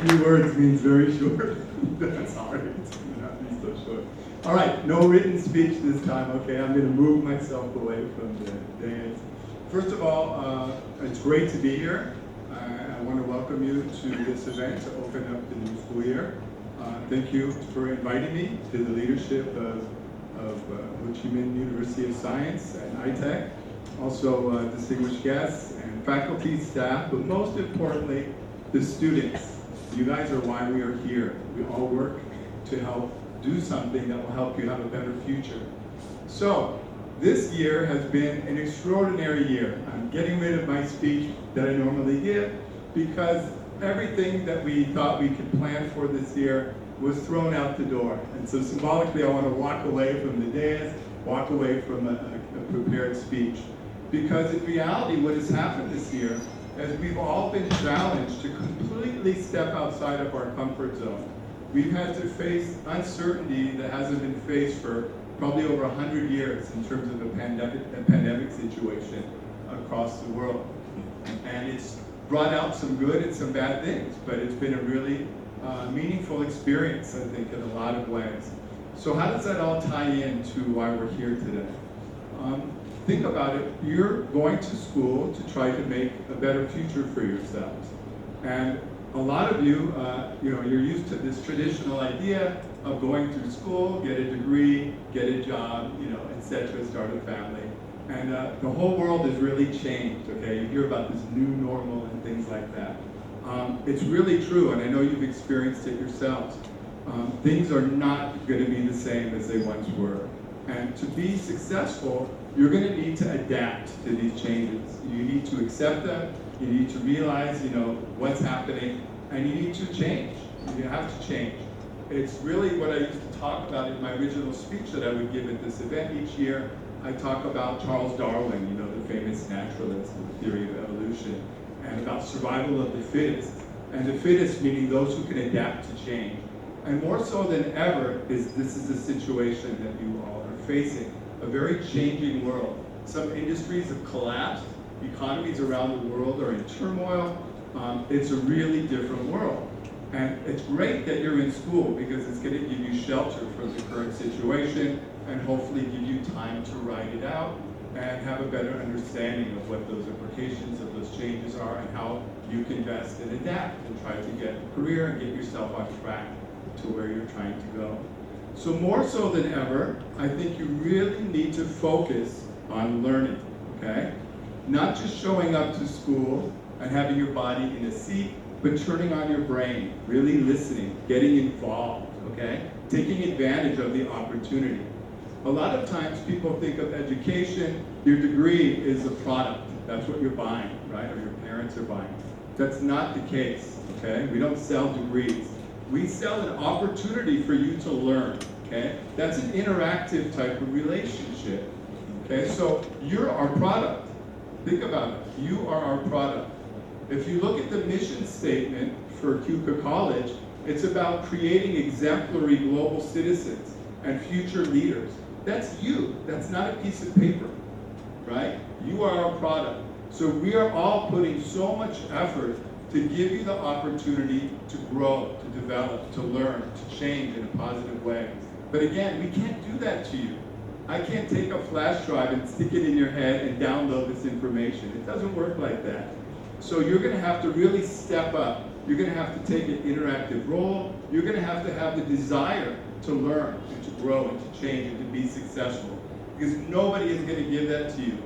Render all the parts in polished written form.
few words means very short. That's hard. It's not be so short. All right, no written speech this time, okay? I'm going to move myself away from the dais. First of all, it's great to be here. I want to welcome you to this event to open up the new school year. Thank you for inviting me to the leadership of Ho Chi Minh University of Science and ITech. Also distinguished guests and faculty, staff, but most importantly, the students. You guys are why we are here. We all work to help do something that will help you have a better future. So, this year has been an extraordinary year. I'm getting rid of my speech that I normally give because everything that we thought we could plan for this year was thrown out the door. And so symbolically, I want to walk away from the dais, walk away from a prepared speech. Because in reality, what has happened this year is we've all been challenged to completely step outside of our comfort zone. We've had to face uncertainty that hasn't been faced for probably over 100 years in terms of a pandemic situation across the world. And it's brought out some good and some bad things, but it's been a really meaningful experience, I think, in a lot of ways. So how does that all tie into why we're here today? Think about it. You're going to school to try to make a better future for yourselves. And a lot of you, you're used to this traditional idea of going through school, get a degree, get a job, etc., start a family. And the whole world has really changed, okay? You hear about this new normal and things like that. It's really true, and I know you've experienced it yourselves. Things are not going to be the same as they once were. And to be successful, you're going to need to adapt to these changes. You need to accept them. You need to realize, what's happening, and you need to change. You have to change. It's really what I used to talk about in my original speech that I would give at this event each year. I talk about Charles Darwin, the famous naturalist of the theory of evolution, and about survival of the fittest. And the fittest meaning those who can adapt to change. And more so than ever, this is a situation that you all are facing. A very changing world. Some industries have collapsed. Economies around the world are in turmoil. It's a really different world. And it's great that you're in school because it's going to give you shelter from the current situation and hopefully give you time to write it out and have a better understanding of what those implications of those changes are and how you can invest and adapt and try to get a career and get yourself on track to where you're trying to go. So more so than ever, I think you really need to focus on learning, okay? Not just showing up to school and having your body in a seat, but turning on your brain, really listening, getting involved, okay? Taking advantage of the opportunity. A lot of times people think of education, your degree is a product. That's what you're buying, right? Or your parents are buying. That's not the case, okay? We don't sell degrees. We sell an opportunity for you to learn, okay? That's an interactive type of relationship, okay? So you're our product. Think about it. You are our product. If you look at the mission statement for Keuka College, it's about creating exemplary global citizens and future leaders. That's you. That's not a piece of paper, right? You are our product. So we are all putting so much effort to give you the opportunity to grow, to develop, to learn, to change in a positive way. But again, we can't do that to you. I can't take a flash drive and stick it in your head and download this information. It doesn't work like that. So you're going to have to really step up. You're going to have to take an interactive role. You're going to have the desire to learn and to grow and to change and to be successful. Because nobody is going to give that to you.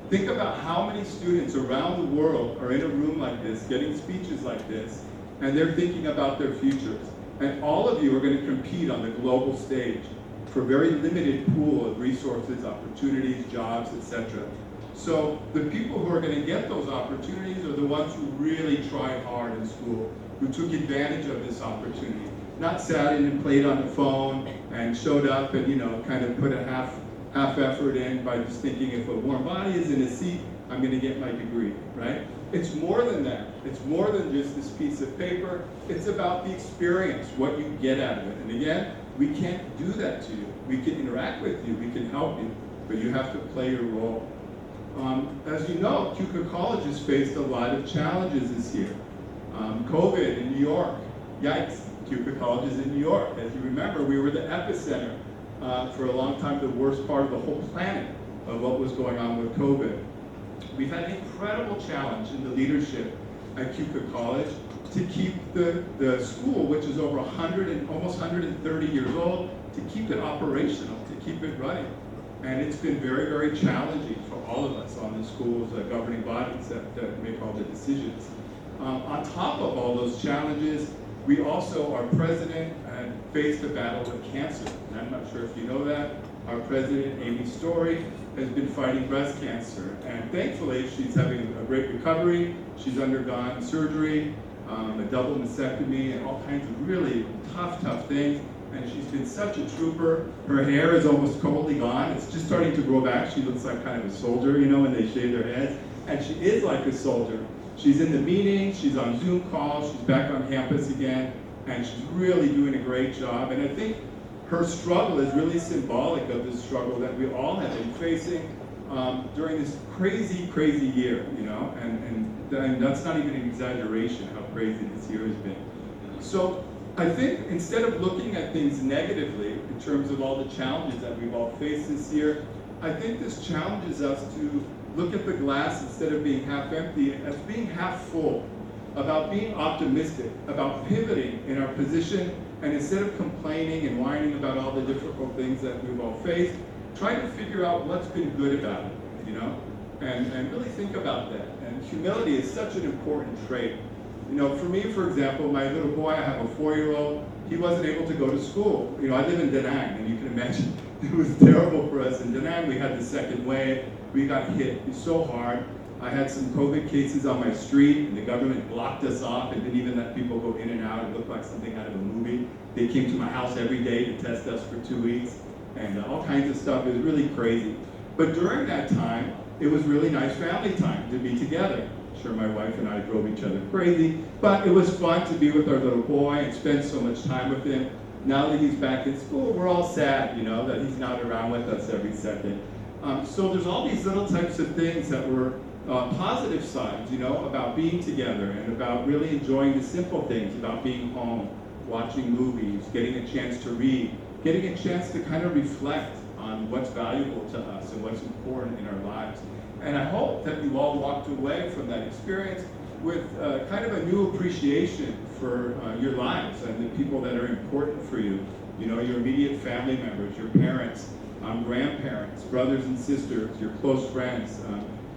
Think about how many students around the world are in a room like this, getting speeches like this, and they're thinking about their futures. And all of you are going to compete on the global stage for a very limited pool of resources, opportunities, jobs, etc. So the people who are going to get those opportunities are the ones who really tried hard in school, who took advantage of this opportunity, not sat in and played on the phone and showed up and kind of put a half effort in by just thinking if a warm body is in a seat, I'm going to get my degree, right? It's more than that. It's more than just this piece of paper. It's about the experience, what you get out of it. And again, we can't do that to you. We can interact with you, we can help you, but you have to play your role. As you know, Keuka College has faced a lot of challenges this year. COVID in New York, yikes, Keuka College is in New York. As you remember, we were the epicenter for a long time, the worst part of the whole planet of what was going on with COVID. We've had an incredible challenge in the leadership at Keuka College to keep the school, which is over 100 and almost 130 years old, to keep it operational, to keep it running. And it's been very, very challenging for all of us on the school's governing bodies that make all the decisions. On top of all those challenges, we also, our president, faced a battle with cancer. And I'm not sure if you know that. Our president, Amy Story, has been fighting breast cancer. And thankfully, she's having a great recovery. She's undergone surgery, a double mastectomy, and all kinds of really tough things. And she's been such a trooper. Her hair is almost totally gone. It's just starting to grow back. She looks like kind of a soldier, you know, when they shave their heads. And she is like a soldier. She's in the meetings, she's on Zoom calls, she's back on campus again, and she's really doing a great job. And I think her struggle is really symbolic of the struggle that we all have been facing during this crazy, crazy year, you know, and that's not even an exaggeration how crazy this year has been. So I think instead of looking at things negatively in terms of all the challenges that we've all faced this year, I think this challenges us to look at the glass instead of being half empty as being half full, about being optimistic, about pivoting in our position, and instead of complaining and whining about all the difficult things that we've all faced, try to figure out what's been good about it, you know, and really think about that. And humility is such an important trait. You know, for me, for example, my little boy, I have a 4-year-old, he wasn't able to go to school. You know, I live in Da Nang, and you can imagine it was terrible for us in Da Nang. We had the second wave. We got hit so hard. I had some COVID cases on my street, and the government blocked us off and didn't even let people go in and out. It looked like something out of a movie. They came to my house every day to test us for 2 weeks, and all kinds of stuff. It was really crazy. But during that time, it was really nice family time to be together. Sure, my wife and I drove each other crazy, but it was fun to be with our little boy and spend so much time with him. Now that he's back in school, we're all sad, you know, that he's not around with us every second. So there's all these little types of things that were positive sides, you know, about being together and about really enjoying the simple things, about being home, watching movies, getting a chance to read, getting a chance to kind of reflect on what's valuable to us and what's important in our lives. And I hope that you all walked away from that experience with kind of a new appreciation for your lives and the people that are important for you. You know, your immediate family members, your parents, grandparents, brothers and sisters, your close friends,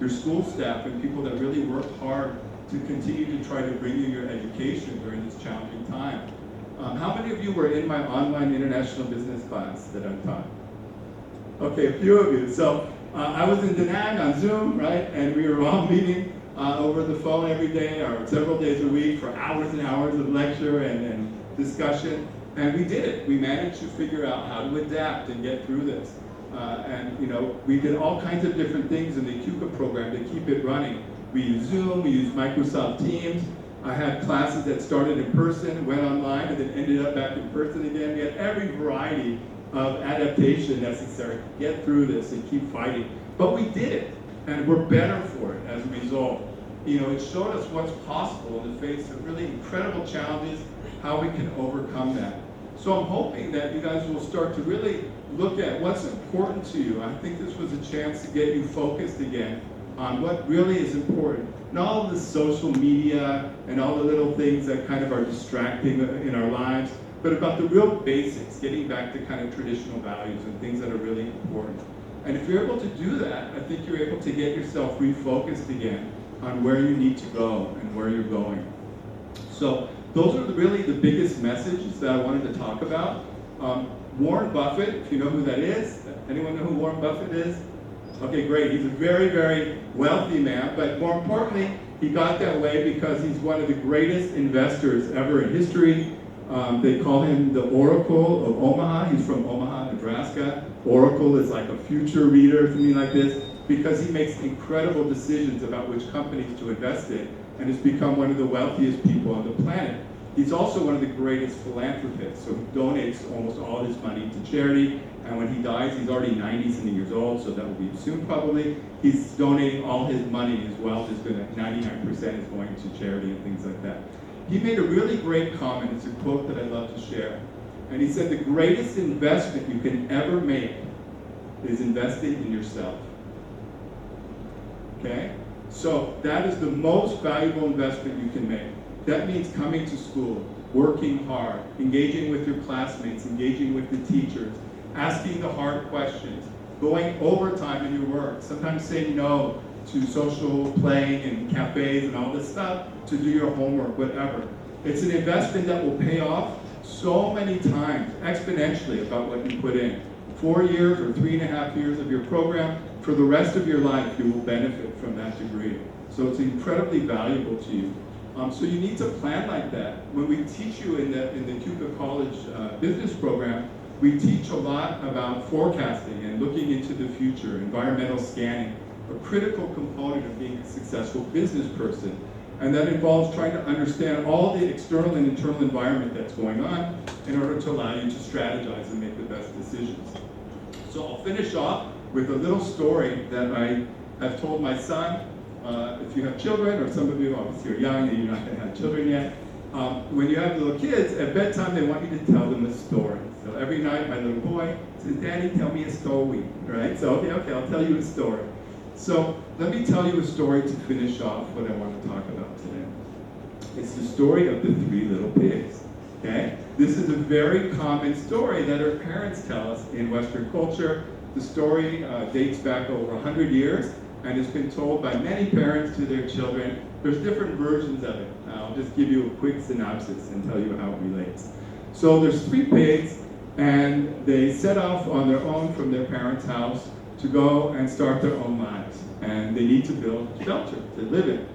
your school staff, and people that really worked hard to continue to try to bring you your education during this challenging time. How many of you were in my online international business class that I taught? Okay, a few of you. So I was in Da Nang on Zoom, right? And we were all meeting over the phone every day or several days a week for hours and hours of lecture and discussion. And we did it. We managed to figure out how to adapt and get through this. And you know, we did all kinds of different things in the Keuka program to keep it running. We used Zoom, we used Microsoft Teams. I had classes that started in person, went online, and then ended up back in person again. We had every variety of adaptation necessary to get through this and keep fighting. But we did it, and we're better for it as a result. You know, it showed us what's possible in the face of really incredible challenges, how we can overcome that. So I'm hoping that you guys will start to really look at what's important to you. I think this was a chance to get you focused again on what really is important. Not all the social media and all the little things that kind of are distracting in our lives, but about the real basics, getting back to kind of traditional values and things that are really important. And if you're able to do that, I think you're able to get yourself refocused again on where you need to go and where you're going. So those are really the biggest messages that I wanted to talk about. Warren Buffett, if you know who that is. Anyone know who Warren Buffett is? Okay, great. He's a very, very wealthy man, but more importantly, he got that way because he's one of the greatest investors ever in history. They call him the Oracle of Omaha. He's from Omaha, Nebraska. Oracle is like a future reader, something like this, because he makes incredible decisions about which companies to invest in and has become one of the wealthiest people on the planet. He's also one of the greatest philanthropists, so he donates almost all his money to charity, and when he dies, he's already 90-something years old, so that will be soon probably. He's donating all his money, his wealth is going to, 99% is going to charity and things like that. he made a really great comment. It's a quote that I love to share. And he said, the greatest investment you can ever make is investing in yourself. Okay? So that is the most valuable investment you can make. That means coming to school, working hard, engaging with your classmates, engaging with the teachers, asking the hard questions, going overtime in your work, sometimes saying no to social playing and cafes and all this stuff to do your homework, whatever. It's an investment that will pay off so many times, exponentially, about what you put in. 4 years or 3.5 years of your program, for the rest of your life, you will benefit from that degree. So it's incredibly valuable to you. So you need to plan like that. When we teach you in the Keuka College business program, we teach a lot about forecasting and looking into the future, environmental scanning, a critical component of being a successful business person. And that involves trying to understand all the external and internal environment that's going on in order to allow you to strategize and make the best decisions. So I'll finish off with a little story that I have told my son. If you have children, or some of you obviously are young and you're not going to have children yet, when you have little kids, at bedtime they want you to tell them a story. So every night my little boy says, Daddy, tell me a story, right? So okay, I'll tell you a story. So let me tell you a story to finish off what I want to talk about today. It's the story of the 3 little pigs, okay? This is a very common story that our parents tell us in Western culture. The story dates back over 100 years and has been told by many parents to their children. There's different versions of it. I'll just give you a quick synopsis and tell you how it relates. So there's 3 pigs, and they set off on their own from their parents' house to go and start their own lives. And they need to build shelter to live in.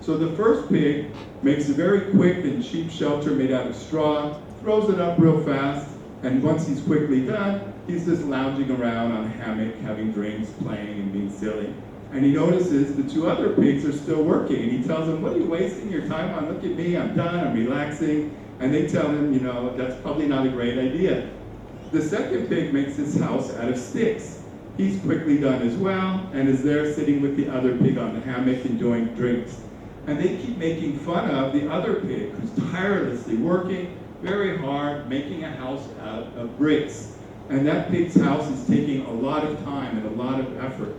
So the first pig makes a very quick and cheap shelter made out of straw, throws it up real fast, and once he's quickly done, he's just lounging around on a hammock, having drinks, playing, and being silly. And he notices the 2 other pigs are still working, and he tells them, what are you wasting your time on? Look at me, I'm done, I'm relaxing. And they tell him, you know, that's probably not a great idea. The second pig makes his house out of sticks. He's quickly done as well, and is there sitting with the other pig on the hammock enjoying drinks. And they keep making fun of the other pig, who's tirelessly working very hard, making a house out of bricks. And that pig's house is taking a lot of time and a lot of effort.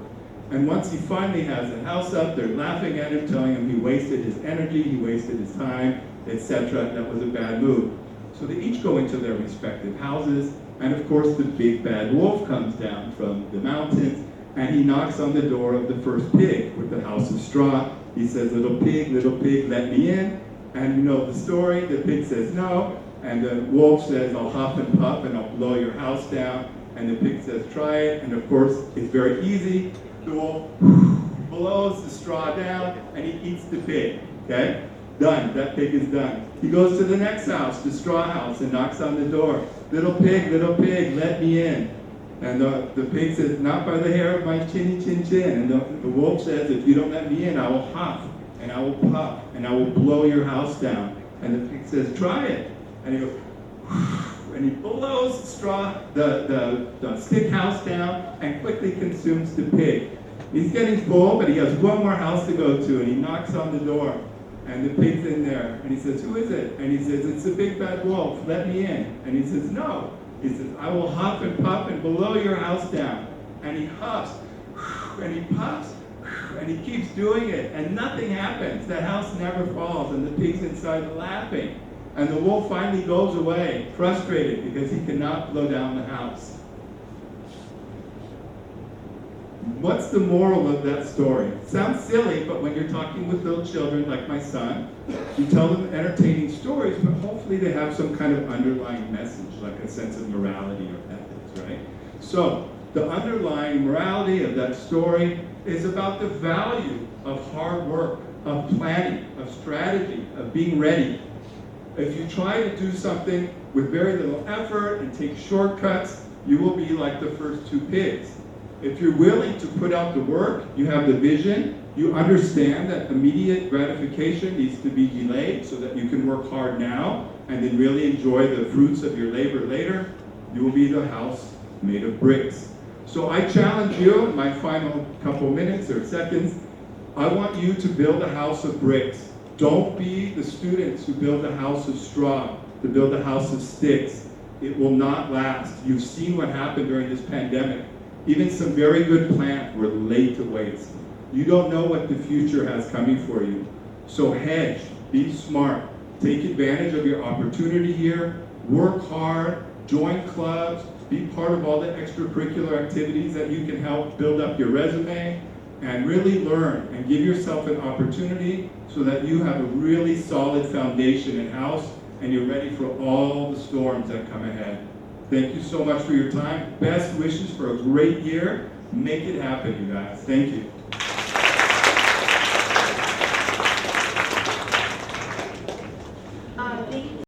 And once he finally has the house up, they're laughing at him, telling him he wasted his energy, he wasted his time, etc. That was a bad move. So they each go into their respective houses, and of course the big bad wolf comes down from the mountains, and he knocks on the door of the first pig with the house of straw. He says, little pig, let me in. And you know the story, the pig says no, and the wolf says, I'll huff and puff and I'll blow your house down. And the pig says, try it, and of course it's very easy. The wolf blows the straw down, and he eats the pig, okay? Done, that pig is done. He goes to the next house, the straw house, and knocks on the door. Little pig, let me in. And the pig says, not by the hair of my chinny chin chin. And the wolf says, if you don't let me in, I will huff, and I will puff, and I will blow your house down. And the pig says, try it. And he goes, and he blows the stick house down and quickly consumes the pig. He's getting full, but he has one more house to go to, and he knocks on the door. And the pig's in there, and he says, who is it? And he says, it's the big bad wolf, let me in. And he says, no. He says, I will huff and puff and blow your house down. And he huffs, and he puffs, and he keeps doing it, and nothing happens. The house never falls, and the pig's inside laughing. And the wolf finally goes away, frustrated, because he cannot blow down the house. What's the moral of that story? It sounds silly, but when you're talking with little children like my son, you tell them entertaining stories, but hopefully they have some kind of underlying message, like a sense of morality or ethics, right? So the underlying morality of that story is about the value of hard work, of planning, of strategy, of being ready. If you try to do something with very little effort and take shortcuts, you will be like the first 2 pigs. If you're willing to put out the work, you have the vision, you understand that immediate gratification needs to be delayed so that you can work hard now and then really enjoy the fruits of your labor later, you will be the house made of bricks. So I challenge you in my final couple minutes or seconds, I want you to build a house of bricks. Don't be the students who build a house of straw, to build a house of sticks. It will not last. You've seen what happened during this pandemic. Even some very good plans were laid to waste. You don't know what the future has coming for you. So hedge, be smart, take advantage of your opportunity here, work hard, join clubs, be part of all the extracurricular activities that you can help build up your resume, and really learn and give yourself an opportunity so that you have a really solid foundation in-house and you're ready for all the storms that come ahead. Thank you so much for your time. Best wishes for a great year. Make it happen, you guys. Thank you.